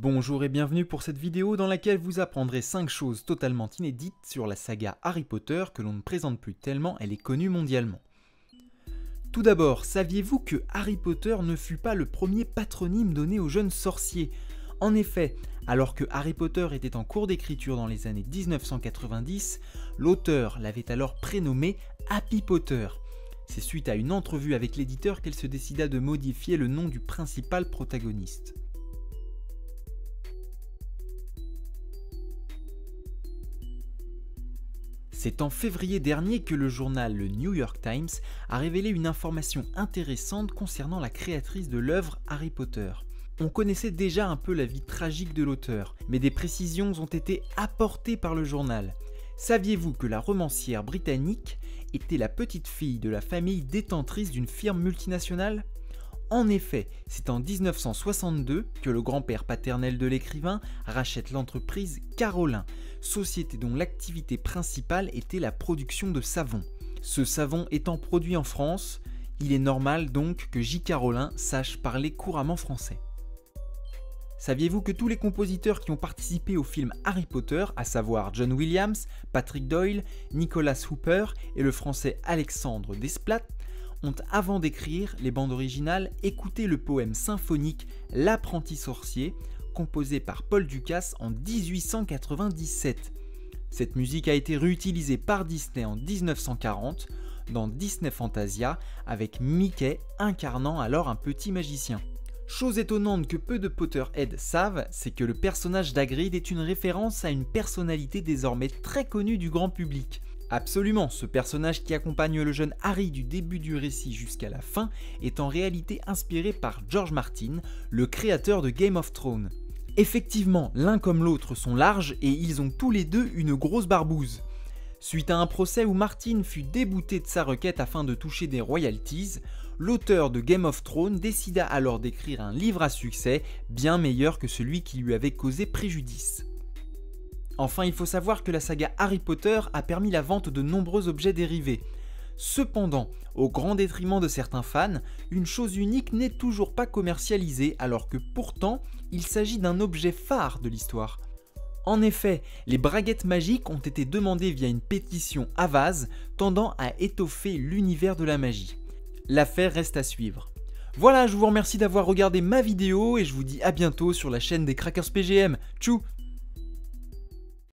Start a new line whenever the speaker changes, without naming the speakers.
Bonjour et bienvenue pour cette vidéo dans laquelle vous apprendrez 5 choses totalement inédites sur la saga Harry Potter que l'on ne présente plus tellement elle est connue mondialement. Tout d'abord, saviez-vous que Harry Potter ne fut pas le premier patronyme donné aux jeunes sorciers? En effet, alors que Harry Potter était en cours d'écriture dans les années 1990, l'auteur l'avait alors prénommé Happy Potter. C'est suite à une entrevue avec l'éditeur qu'elle se décida de modifier le nom du principal protagoniste. C'est en février dernier que le journal le New York Times a révélé une information intéressante concernant la créatrice de l'œuvre Harry Potter. On connaissait déjà un peu la vie tragique de l'auteur, mais des précisions ont été apportées par le journal. Saviez-vous que la romancière britannique était la petite fille de la famille détentrice d'une firme multinationale ? En effet, c'est en 1962 que le grand-père paternel de l'écrivain rachète l'entreprise Carolin, société dont l'activité principale était la production de savon. Ce savon étant produit en France, il est normal donc que J. Carolin sache parler couramment français. Saviez-vous que tous les compositeurs qui ont participé au film Harry Potter, à savoir John Williams, Patrick Doyle, Nicholas Hooper et le français Alexandre Desplat, ont, avant d'écrire les bandes originales, écouté le poème symphonique L'apprenti sorcier, composé par Paul Dukas en 1897. Cette musique a été réutilisée par Disney en 1940 dans Disney Fantasia avec Mickey incarnant alors un petit magicien. Chose étonnante que peu de Potterheads savent, c'est que le personnage d'Hagrid est une référence à une personnalité désormais très connue du grand public. Absolument, ce personnage qui accompagne le jeune Harry du début du récit jusqu'à la fin est en réalité inspiré par George Martin, le créateur de Game of Thrones. Effectivement, l'un comme l'autre sont larges et ils ont tous les deux une grosse barbouze. Suite à un procès où Martin fut débouté de sa requête afin de toucher des royalties, l'auteur de Game of Thrones décida alors d'écrire un livre à succès bien meilleur que celui qui lui avait causé préjudice. Enfin, il faut savoir que la saga Harry Potter a permis la vente de nombreux objets dérivés. Cependant, au grand détriment de certains fans, une chose unique n'est toujours pas commercialisée alors que pourtant, il s'agit d'un objet phare de l'histoire. En effet, les braguettes magiques ont été demandées via une pétition Havas tendant à étoffer l'univers de la magie. L'affaire reste à suivre. Voilà, je vous remercie d'avoir regardé ma vidéo et je vous dis à bientôt sur la chaîne des Crackers PGM. Tchou!